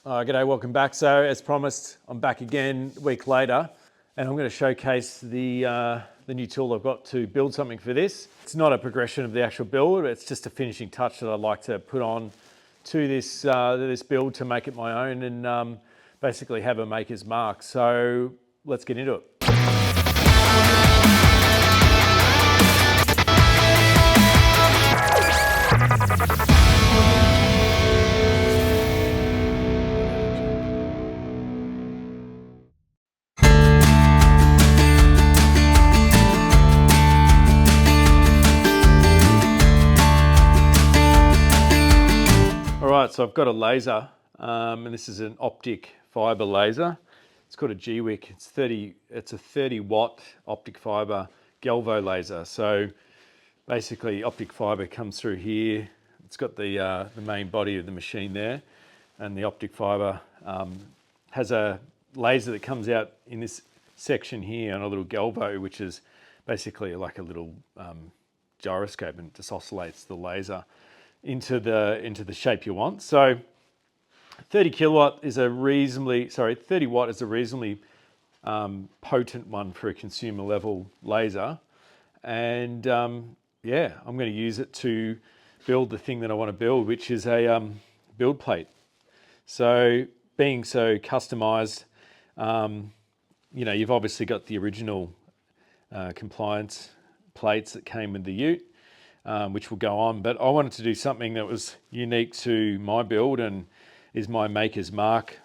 G'day, welcome back. So as promised, I'm back again a week later, and I'm going to showcase the new tool I've got to build something for this. It's not a progression of the actual build, it's just a finishing touch that I'd like to put on to this, this build to make it my own and basically have a maker's mark. So let's get into it. Alright, so I've got a laser, and this is an optic fiber laser. It's called a Gweike. It's a 30 watt optic fiber Galvo laser. So basically optic fiber comes through here. It's got the main body of the machine there, and the optic fiber has a laser that comes out in this section here on a little Galvo, which is basically like a little gyroscope, and it just oscillates the laser into the shape you want. So 30 watt is a reasonably potent one for a consumer level laser. And yeah, I'm going to use it to build the thing that I want to build, which is a build plate. So being so customized, you know, you've obviously got the original compliance plates that came with the Ute, which will go on, but I wanted to do something that was unique to my build and is my maker's mark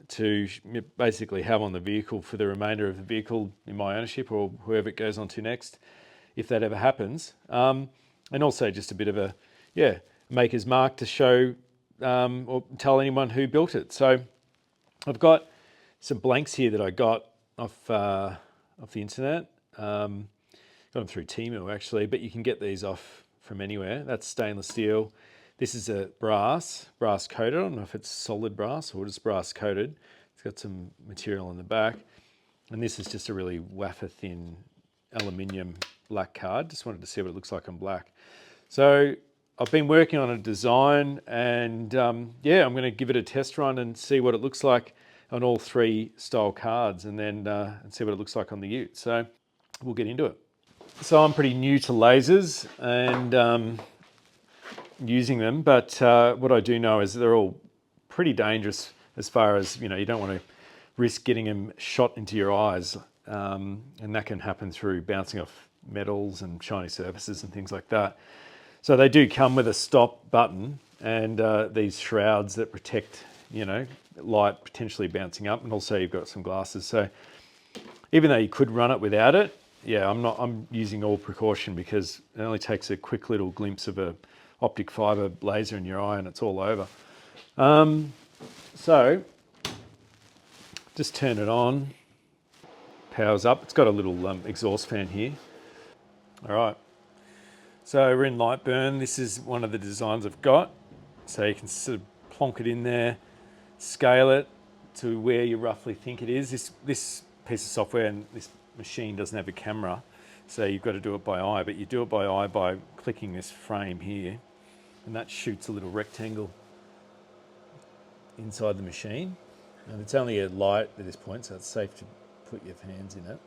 to basically have on the vehicle for the remainder of the vehicle in my ownership, or whoever it goes on to next, if that ever happens. And also just a bit of a, maker's mark to show or tell anyone who built it. So I've got some blanks here that I got off the internet. Got them through Temu actually, but you can get these off from anywhere. That's stainless steel. This is a brass coated. I don't know if it's solid brass or just brass coated. It's got some material on the back. And this is just a really wafer thin aluminium black card. Just wanted to see what it looks like on black. So I've been working on a design, and yeah, I'm going to give it a test run and see what it looks like on all three style cards, and then and see what it looks like on the Ute. So we'll get into it. So I'm pretty new to lasers and using them, but what I do know is they're all pretty dangerous as far as, you know, you don't want to risk getting them shot into your eyes, and that can happen through bouncing off metals and shiny surfaces and things like that. So they do come with a stop button and these shrouds that protect, you know, light potentially bouncing up, and also you've got some glasses. So even though you could run it without it, yeah, I'm using all precaution because it only takes a quick little glimpse of a optic fiber laser in your eye and it's all over. So just turn it on, powers up. It's got a little exhaust fan here. All right, so we're in light burn. This is one of the designs I've got. So you can sort of plonk it in there, scale it to where you roughly think it is. This piece of software and this machine doesn't have a camera, so you've got to do it by eye, but you do it by eye by clicking this frame here, and that shoots a little rectangle inside the machine. And it's only a light at this point, so it's safe to put your hands in it.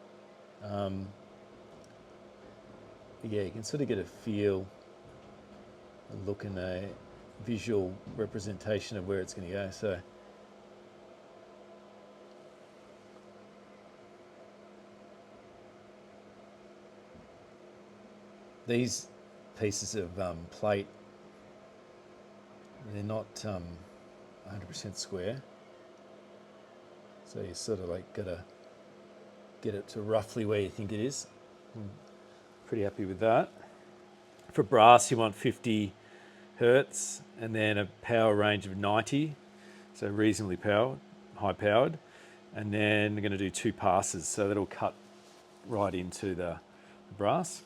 Yeah, you can sort of get a feel, a look, and a visual representation of where it's going to go. So these pieces of plate, they're not 100% square, so you sort of like gotta get it to roughly where you think it is. I'm pretty happy with that. For brass, you want 50 hertz and then a power range of 90, so reasonably high powered, and then we're going to do 2 passes, so that'll cut right into the brass.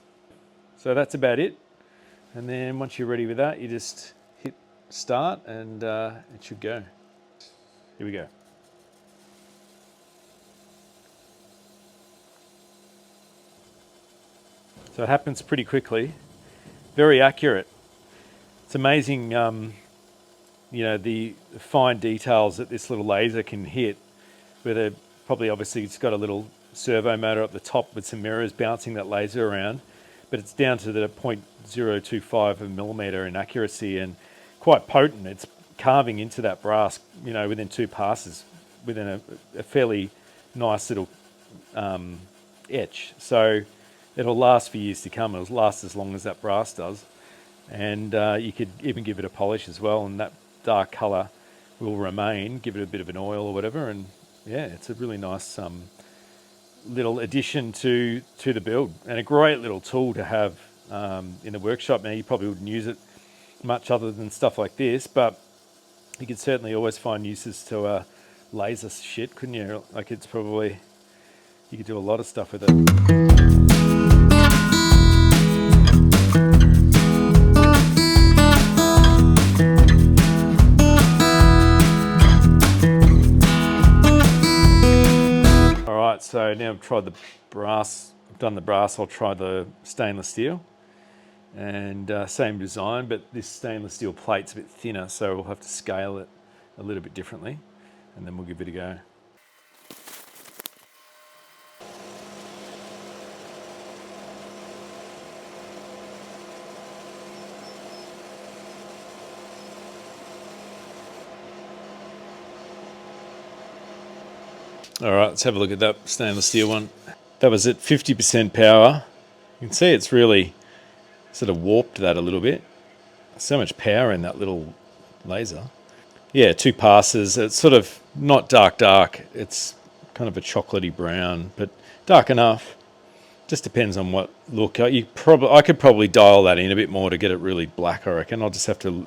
So that's about it. And then once you're ready with that, you just hit start and it should go. Here we go. So it happens pretty quickly, very accurate. It's amazing, you you know, the fine details that this little laser can hit, where probably obviously it's got a little servo motor up the top with some mirrors bouncing that laser around, but it's down to the 0.025 of a millimeter in accuracy and quite potent. It's carving into that brass, you know, within 2 passes, within a fairly nice little etch. So it'll last for years to come. It'll last as long as that brass does. And you could even give it a polish as well, and that dark colour will remain. Give it a bit of an oil or whatever, and yeah, it's a really nice little addition to the build, and a great little tool to have in the workshop. Now, you probably wouldn't use it much other than stuff like this, but you could certainly always find uses to laser shit, couldn't you? Like, it's probably, you could do a lot of stuff with it. So now I've tried the brass, I've done the brass, I'll try the stainless steel. And same design, but this stainless steel plate's a bit thinner, so we'll have to scale it a little bit differently, and then we'll give it a go. All right, let's have a look at that stainless steel one. That was at 50% power. You can see it's really sort of warped that a little bit. So much power in that little laser. Yeah, 2 passes. It's sort of not dark. It's kind of a chocolatey brown, but dark enough. Just depends on what look. I could probably dial that in a bit more to get it really black, I reckon. I'll just have to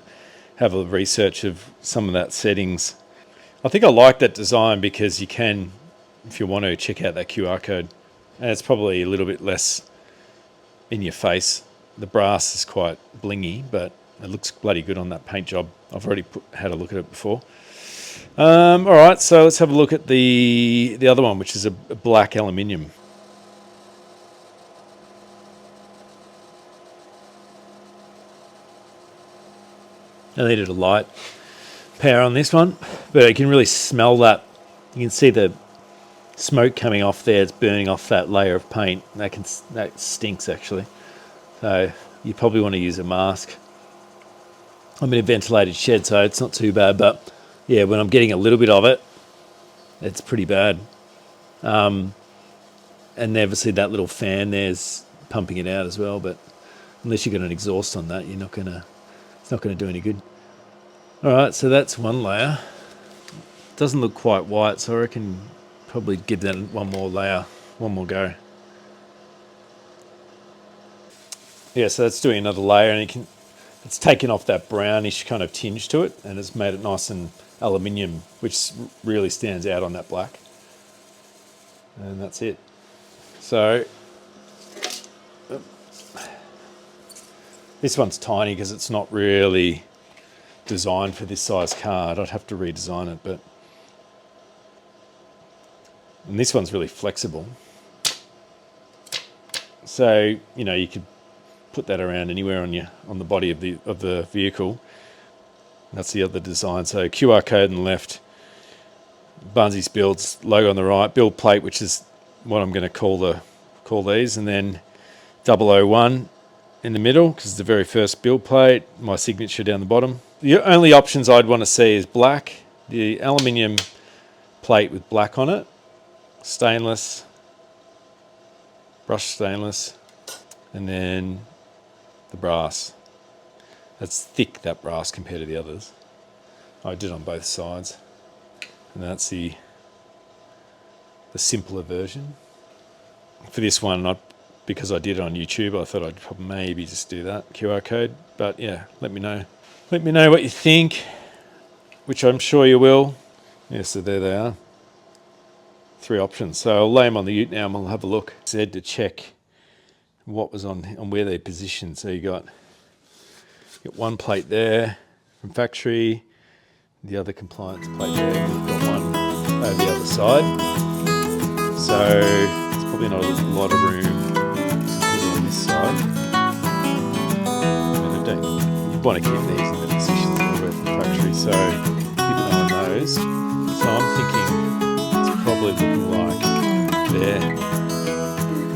have a research of some of that settings. I think I like that design because you can, if you want to, check out that QR code. And it's probably a little bit less in your face. The brass is quite blingy, but it looks bloody good on that paint job. I've already had a look at it before. All right, so let's have a look at the other one, which is a black aluminium. I needed a light power on this one, but you can really smell that. You can see the smoke coming off there. It's burning off that layer of paint. That stinks, actually. So you probably want to use a mask. I'm in a ventilated shed, so it's not too bad, but yeah, when I'm getting a little bit of it, it's pretty bad. And obviously that little fan there's pumping it out as well, but unless you've got an exhaust on that, it's not gonna do any good. All right, so that's one layer. Doesn't look quite white, so I reckon probably give that one more layer, one more go. Yeah, so that's doing another layer, and it's taken off that brownish kind of tinge to it, and it's made it nice and aluminium, which really stands out on that black. And that's it. So this one's tiny because it's not really designed for this size card. I'd have to redesign it, and this one's really flexible. So, you could put that around anywhere on the body of the vehicle. That's the other design. So QR code on the left, Barnesy's Builds logo on the right, BuildPlate, which is what I'm going to call these, and then 001 in the middle because it's the very first BuildPlate. My signature down the bottom. The only options I'd want to see is black, the aluminium plate with black on it, stainless, brushed stainless, and then the brass. That's thick, that brass, compared to the others. I did on both sides. And that's the simpler version. For this one, because I did it on YouTube, I thought I'd probably maybe just do that QR code. But yeah, let me know. Let me know what you think, which I'm sure you will. Yeah, so there they are. 3 options. So I'll lay them on the Ute now and we'll have a look. I said to check what was on where they're positioned. So you got one plate there from factory, the other compliance plate there. We've got one over the other side. So there's probably not a lot of room to put it on this side. You want to keep these in the positions that were from factory. factory, so keep an eye on those. So I'm thinking it's probably looking like there. If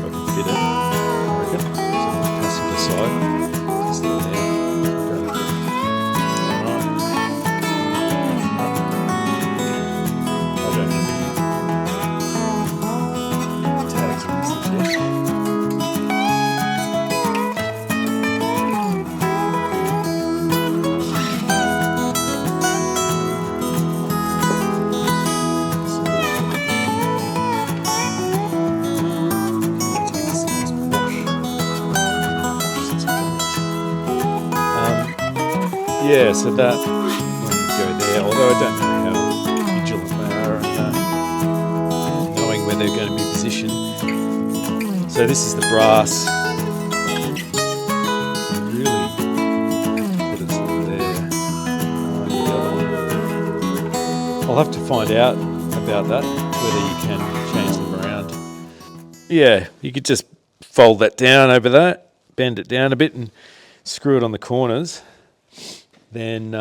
I can fit it, I reckon. So on the passenger side, just there. Alright. I don't have any tags on this yet. Yeah, so that will go there, although I don't know how vigilant they are and knowing where they're going to be positioned. So this is the brass. Really put it sort of there. The other one. I'll have to find out about that, whether you can change them around. Yeah, you could just fold that down over that, bend it down a bit and screw it on the corners. Then,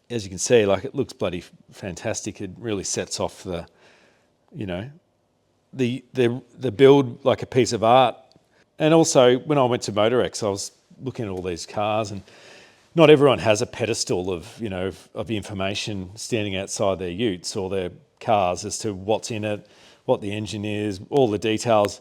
as you can see, like, it looks bloody fantastic. It really sets off the, you know, the build like a piece of art. And also, when I went to Motorex, I was looking at all these cars, and not everyone has a pedestal of, you know, of information standing outside their utes or their cars as to what's in it, what the engine is, all the details.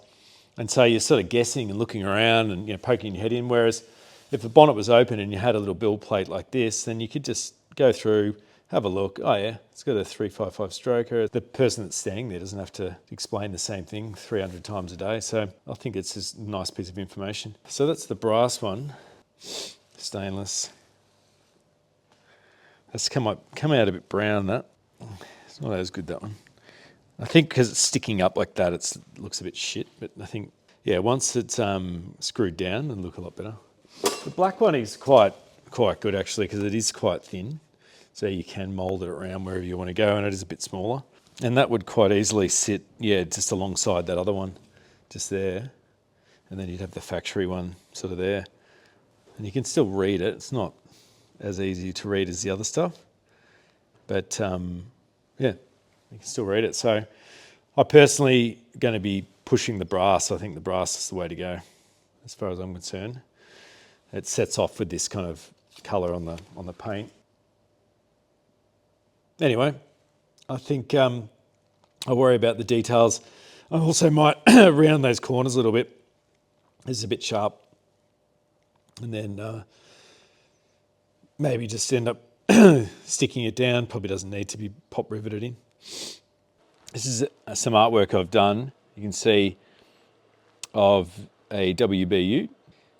And so you're sort of guessing and looking around and, you know, poking your head in. Whereas if the bonnet was open and you had a little build plate like this, then you could just go through, have a look. Oh yeah, it's got a 355 stroker. The person that's standing there doesn't have to explain the same thing 300 times a day. So I think it's just a nice piece of information. So that's the brass one, stainless. That's come out a bit brown, that. It's not as good, that one. I think because it's sticking up like that, it looks a bit shit. But I think, yeah, once it's screwed down, it'll look a lot better. The black one is quite good actually, because it is quite thin, so you can mould it around wherever you want to go, and it is a bit smaller. And that would quite easily sit, yeah, just alongside that other one, just there. And then you'd have the factory one sort of there. And you can still read it. It's not as easy to read as the other stuff, but yeah, you can still read it. So I personally going to be pushing the brass. I think the brass is the way to go, as far as I'm concerned. It sets off with this kind of colour on the paint. Anyway, I think I worry about the details. I also might round those corners a little bit. This is a bit sharp. And then maybe just end up sticking it down. Probably doesn't need to be pop riveted in. This is some artwork I've done. You can see of a WB Ute.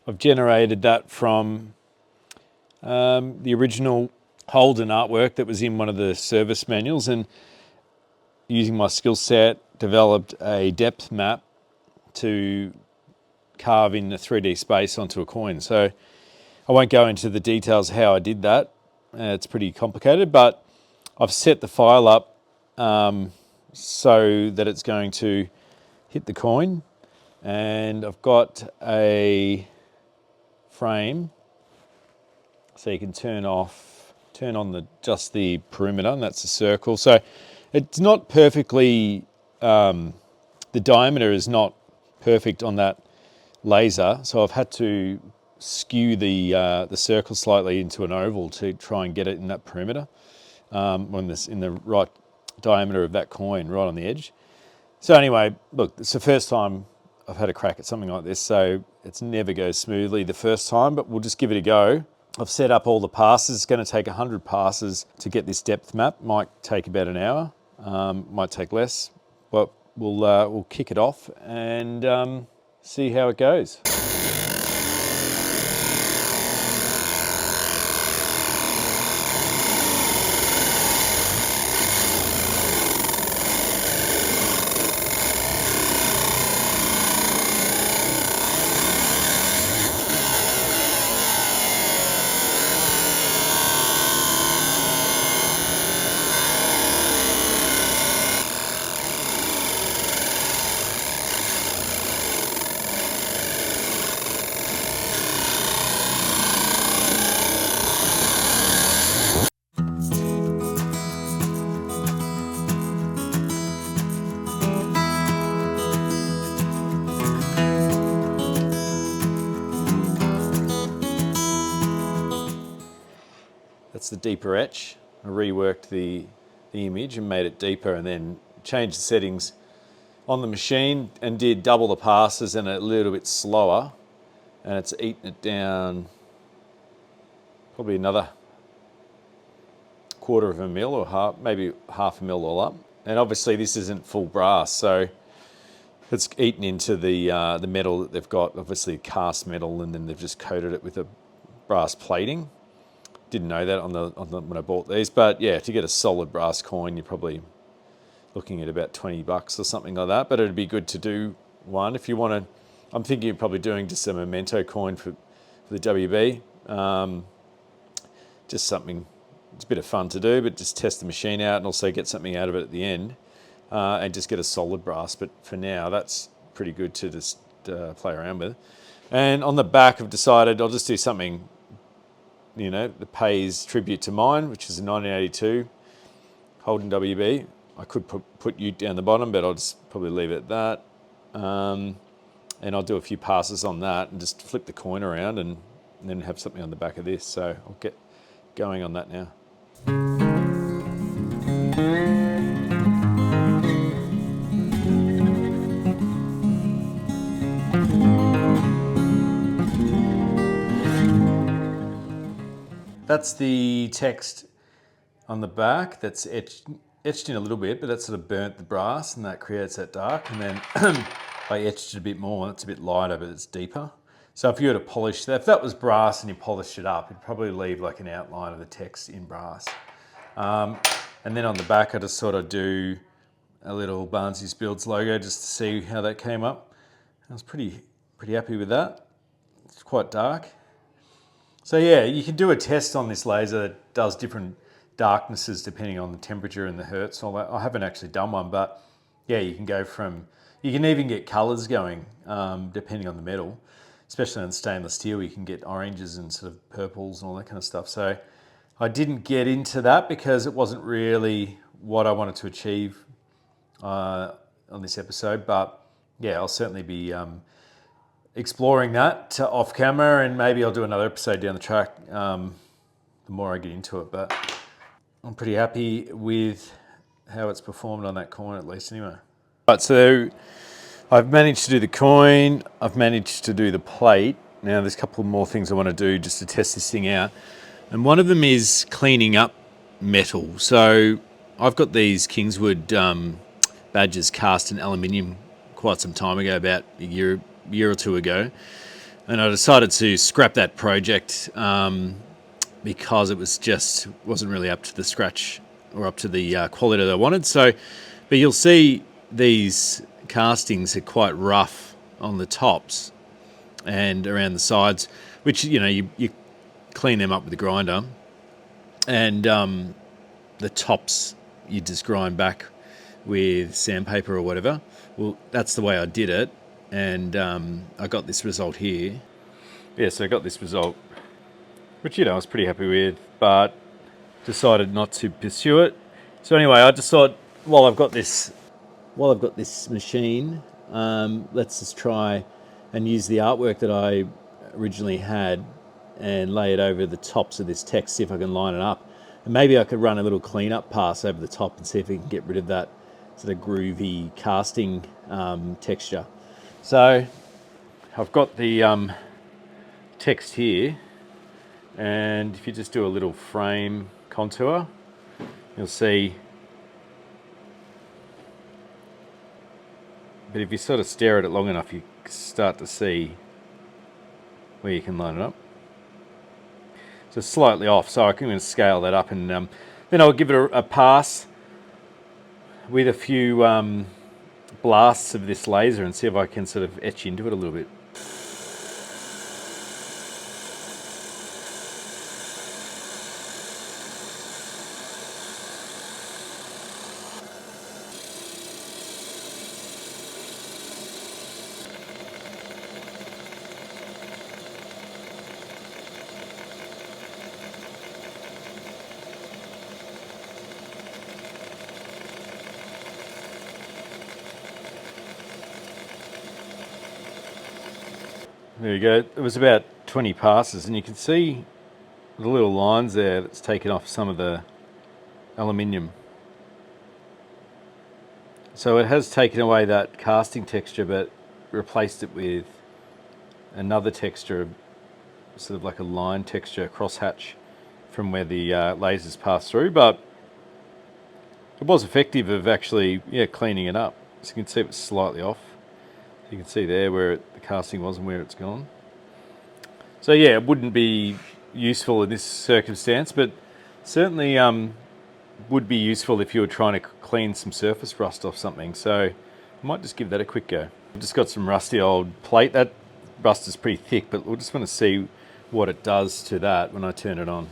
I've generated that from the original Holden artwork that was in one of the service manuals, and using my skill set, developed a depth map to carve in the 3D space onto a coin. So I won't go into the details how I did that. It's pretty complicated, but I've set the file up so that it's going to hit the coin, and I've got a frame so you can turn on just the perimeter, and that's a circle. So it's not perfectly, the diameter is not perfect on that laser, so I've had to skew the circle slightly into an oval to try and get it in that perimeter, in the right diameter of that coin, right on the edge. So anyway, look, it's the first time I've had a crack at something like this, so it never goes smoothly the first time, but we'll just give it a go. I've set up all the passes. It's going to take 100 passes to get this depth map. Might take about an hour, might take less, but we'll kick it off and see how it goes. That's the deeper etch. I reworked the image and made it deeper, and then changed the settings on the machine and did double the passes and a little bit slower, and it's eaten it down probably another quarter of a mil or half, maybe half a mil all up. And obviously this isn't full brass, so it's eaten into the metal that they've got, obviously cast metal, and then they've just coated it with a brass plating. Didn't know that when I bought these, but yeah, to get a solid brass coin, you're probably looking at about $20 or something like that. But it'd be good to do one if you want to. I'm thinking of probably doing just a memento coin for the WB. Just something, it's a bit of fun to do, but just test the machine out and also get something out of it at the end, and just get a solid brass. But for now, that's pretty good to just play around with. And on the back, I've decided I'll just do something, you know, that pays tribute to mine, which is a 1982 Holden WB. I could put Ute down the bottom, but I'll just probably leave it at that. And I'll do a few passes on that and just flip the coin around and then have something on the back of this. So I'll get going on that now. That's the text on the back that's etched in a little bit, but that sort of burnt the brass and that creates that dark. And then I etched it a bit more, and it's a bit lighter, but it's deeper. So if you were to polish that, if that was brass and you polished it up, it'd probably leave like an outline of the text in brass. And then on the back, I just sort of do a little Barnesy's Builds logo just to see how that came up. I was pretty happy with that. It's quite dark. So yeah, you can do a test on this laser that does different darknesses depending on the temperature and the hertz and all that. I haven't actually done one, but yeah, you can go from, you can even get colors going depending on the metal, especially on stainless steel. You can get oranges and sort of purples and all that kind of stuff. So I didn't get into that because it wasn't really what I wanted to achieve on this episode, but yeah, I'll certainly be exploring that off camera, and maybe I'll do another episode down the track the more I get into it. But I'm pretty happy with how it's performed on that coin, at least anyway. Right, so I've managed to do the coin, I've managed to do the plate. Now there's a couple more things I want to do just to test this thing out. And one of them is cleaning up metal. So I've got these Kingswood badges cast in aluminium quite some time ago, about a year or two ago. And I decided to scrap that project because it wasn't really up to the scratch or up to the quality that I wanted. So, but you'll see these castings are quite rough on the tops and around the sides, which, you know, you clean them up with a grinder, and the tops you just grind back with sandpaper or whatever. Well, that's the way I did it, and I got this result here. Yeah, so I got this result, which, you know, I was pretty happy with, but decided not to pursue it. So anyway, I just thought, while I've got this machine, let's just try and use the artwork that I originally had and lay it over the tops of this text, see if I can line it up. And maybe I could run a little cleanup pass over the top and see if we can get rid of that sort of groovy casting texture. So I've got the text here, and if you just do a little frame contour, you'll see. But if you sort of stare at it long enough, you start to see where you can line it up. So slightly off, so I'm going to scale that up, and then I'll give it a pass with a few blasts of this laser and see if I can sort of etch into it a little bit. There you go. It was about 20 passes, and you can see the little lines there that's taken off some of the aluminium. So it has taken away that casting texture, but replaced it with another texture, sort of like a line texture, crosshatch from where the lasers pass through. But it was effective of actually, cleaning it up. So you can see it was slightly off. You can see there where the casting was and where it's gone. So yeah, it wouldn't be useful in this circumstance, but certainly would be useful if you were trying to clean some surface rust off something. So I might just give that a quick go. I've just got some rusty old plate. That rust is pretty thick, but we'll just want to see what it does to that when I turn it on.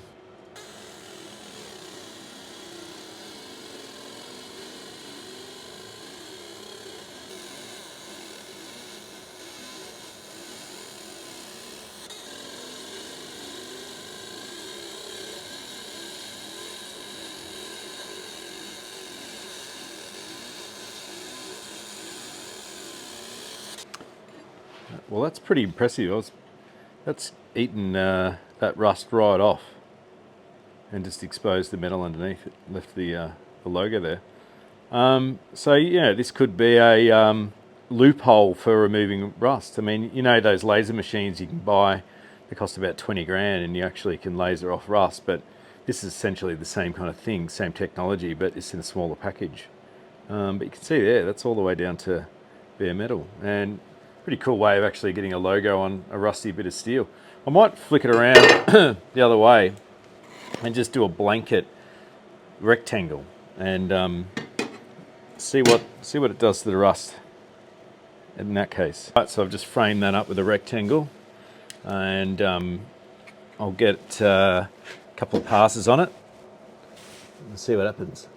Well, that's pretty impressive. That's eaten that rust right off and just exposed the metal underneath it, left the logo there. So yeah, this could be a loophole for removing rust. I mean, you know those laser machines you can buy, they cost about 20 grand and you actually can laser off rust, but this is essentially the same kind of thing, same technology, but it's in a smaller package. But you can see there, that's all the way down to bare metal, and pretty cool way of actually getting a logo on a rusty bit of steel. I might flick it around the other way and just do a blanket rectangle and see what it does to the rust in that case. Right, so I've just framed that up with a rectangle, and I'll get a couple of passes on it and see what happens.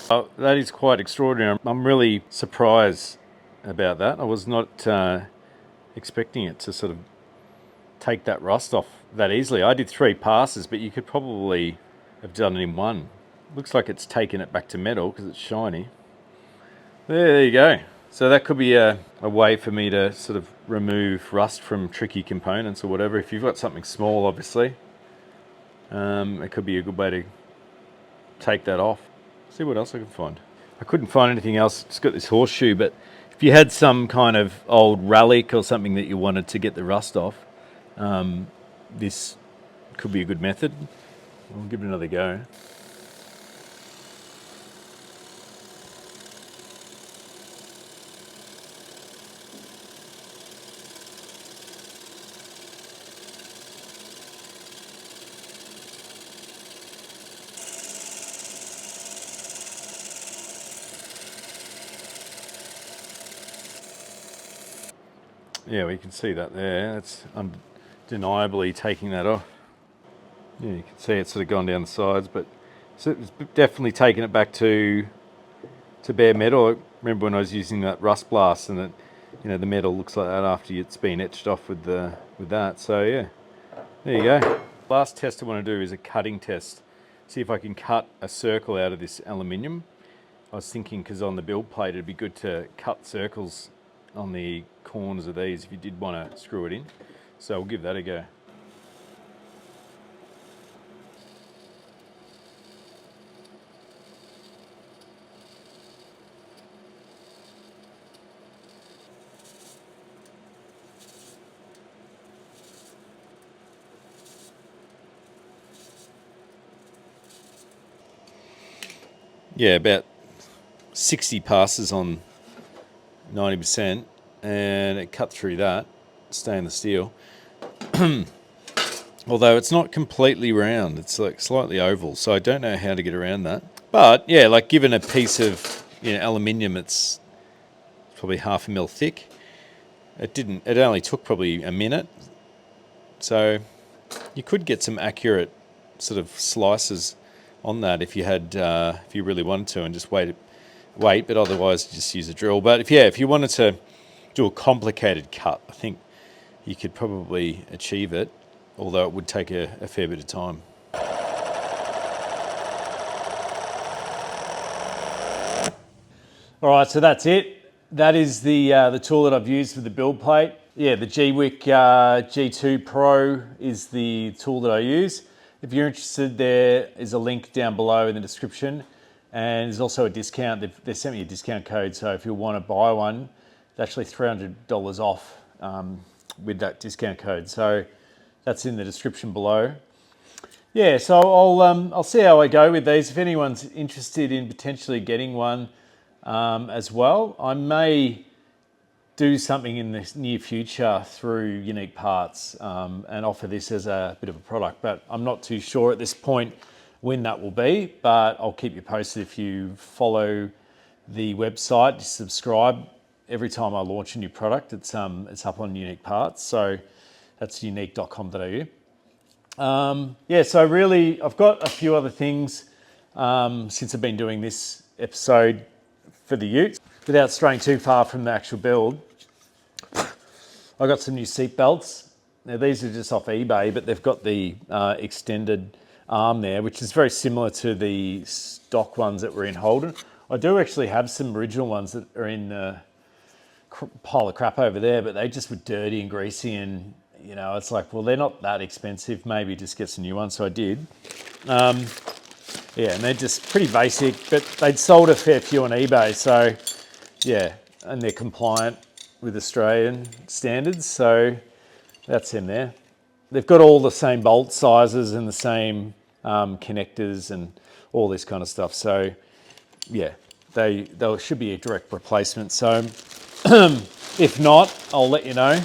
Oh, that is quite extraordinary. I'm really surprised about that. I was not expecting it to sort of take that rust off that easily. I did 3 passes, but you could probably have done it in one. Looks like it's taken it back to metal because it's shiny. There you go. So that could be a way for me to sort of remove rust from tricky components or whatever. If you've got something small, obviously, it could be a good way to take that off. See what else I can find. I couldn't find anything else. It's got this horseshoe, but if you had some kind of old relic or something that you wanted to get the rust off, this could be a good method. I'll give it another go. Yeah, we can see that there. It's undeniably taking that off. Yeah, you can see it's sort of gone down the sides, but so it's definitely taken it back to bare metal. I remember when I was using that rust blast, and the metal looks like that after it's been etched off with that. So yeah, there you go. Last test I want to do is a cutting test. See if I can cut a circle out of this aluminium. I was thinking, because on the build plate it'd be good to cut circles on the corners of these if you did want to screw it in. So we'll give that a go. Yeah, about 60 passes on 90%, and it cut through that stainless steel. Although it's not completely round, it's like slightly oval, so I don't know how to get around that. But yeah, like given a piece of aluminium, it's probably 1/2 mil thick. It only took probably a minute, so you could get some accurate sort of slices on that if you had, if you really wanted to, and just wait. But otherwise just use a drill. But if you wanted to do a complicated cut, I think you could probably achieve it, although it would take a fair bit of time. All right, so that's it. That is the tool that I've used for the build plate. Yeah, the Gweike G2 PRO is the tool that I use. If you're interested, there is a link down below in the description, and there's also a discount. They've sent me a discount code, so if you want to buy one, it's actually $300 off with that discount code. So that's in the description below. Yeah, so I'll see how I go with these. If anyone's interested in potentially getting one as well, I may do something in the near future through Unique Parts and offer this as a bit of a product, but I'm not too sure at this point when that will be, but I'll keep you posted. If you follow the website, subscribe, every time I launch a new product, it's up on Unique Parts, so that's unique.com.au. Yeah, so really, I've got a few other things since I've been doing this episode for the Ute. Without straying too far from the actual build, I got some new seat belts. Now these are just off eBay, but they've got the extended arm there, which is very similar to the stock ones that were in Holden. I do actually have some original ones that are in a pile of crap over there, but they just were dirty and greasy, and it's like, well, they're not that expensive, maybe just get some new ones. So I did. Yeah, and they're just pretty basic, but they'd sold a fair few on eBay, so yeah, and they're compliant with Australian standards, so that's in there. They've got all the same bolt sizes and the same connectors and all this kind of stuff, so yeah, they should be a direct replacement. So if not, I'll let you know.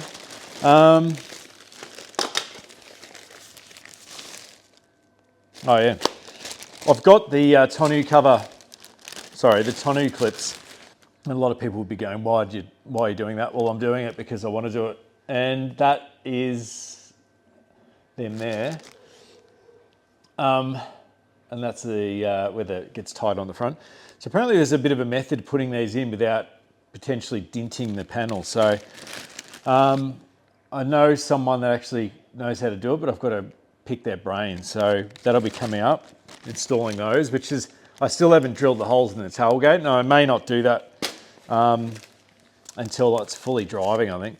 Oh yeah, I've got the tonneau cover, sorry, the tonneau clips. And a lot of people would be going, why are you doing that? Well, I'm doing it because I want to do it. And that is them there. And that's the where it gets tied on the front. So apparently there's a bit of a method to putting these in without potentially dinting the panel. So I know someone that actually knows how to do it, but I've got to pick their brain. So that'll be coming up, installing those, which is, I still haven't drilled the holes in the tailgate. No, I may not do that until it's fully driving, I think.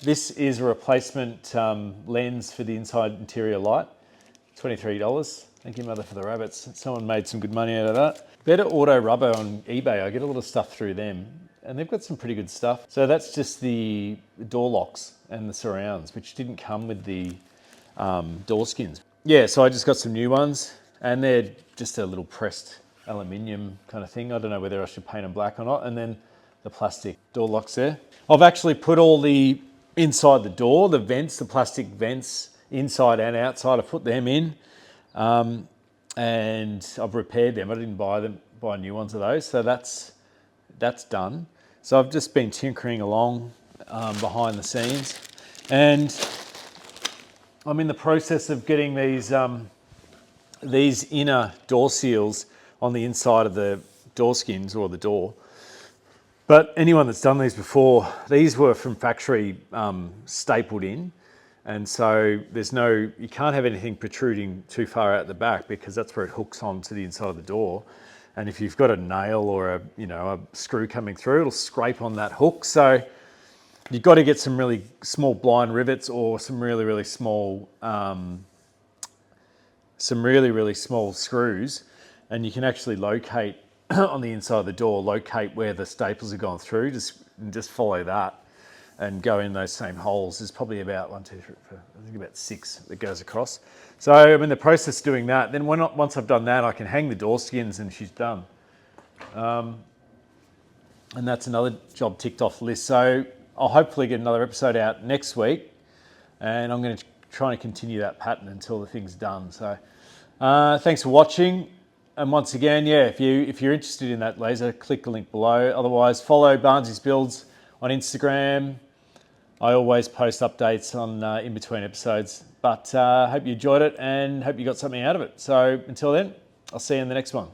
This is a replacement lens for the inside interior light, $23. Thank you, Mother, for the rabbits. Someone made some good money out of that. Better Auto Rubber on eBay, I get a lot of stuff through them, and they've got some pretty good stuff. So that's just the door locks and the surrounds, which didn't come with the door skins. Yeah, so I just got some new ones, and they're just a little pressed aluminium kind of thing. I don't know whether I should paint them black or not. And then the plastic door locks there. I've actually put all the inside the door, the vents, the plastic vents inside and outside. I put them in, and I've repaired them. I didn't buy new ones of those, so that's done. So I've just been tinkering along behind the scenes, and I'm in the process of getting these inner door seals on the inside of the door skins or the door. But anyone that's done these before, these were from factory stapled in, and so you can't have anything protruding too far out the back because that's where it hooks onto the inside of the door. And if you've got a nail or a screw coming through, it'll scrape on that hook. So you've got to get some really small blind rivets or some really, really small screws, and you can actually locate on the inside of the door, locate where the staples have gone through, just follow that and go in those same holes. There's probably about 1, 2, 3, 4, I think about 6 that goes across. So I'm in the process of doing that. Then once I've done that, I can hang the door skins and she's done. And that's another job ticked off the list. So I'll hopefully get another episode out next week, and I'm going to trying to continue that pattern until the thing's done. So thanks for watching. And once again, yeah, if you're interested in that laser, click the link below. Otherwise, follow Barnesy's Builds on Instagram. I always post updates on in between episodes. But hope you enjoyed it and hope you got something out of it. So until then, I'll see you in the next one.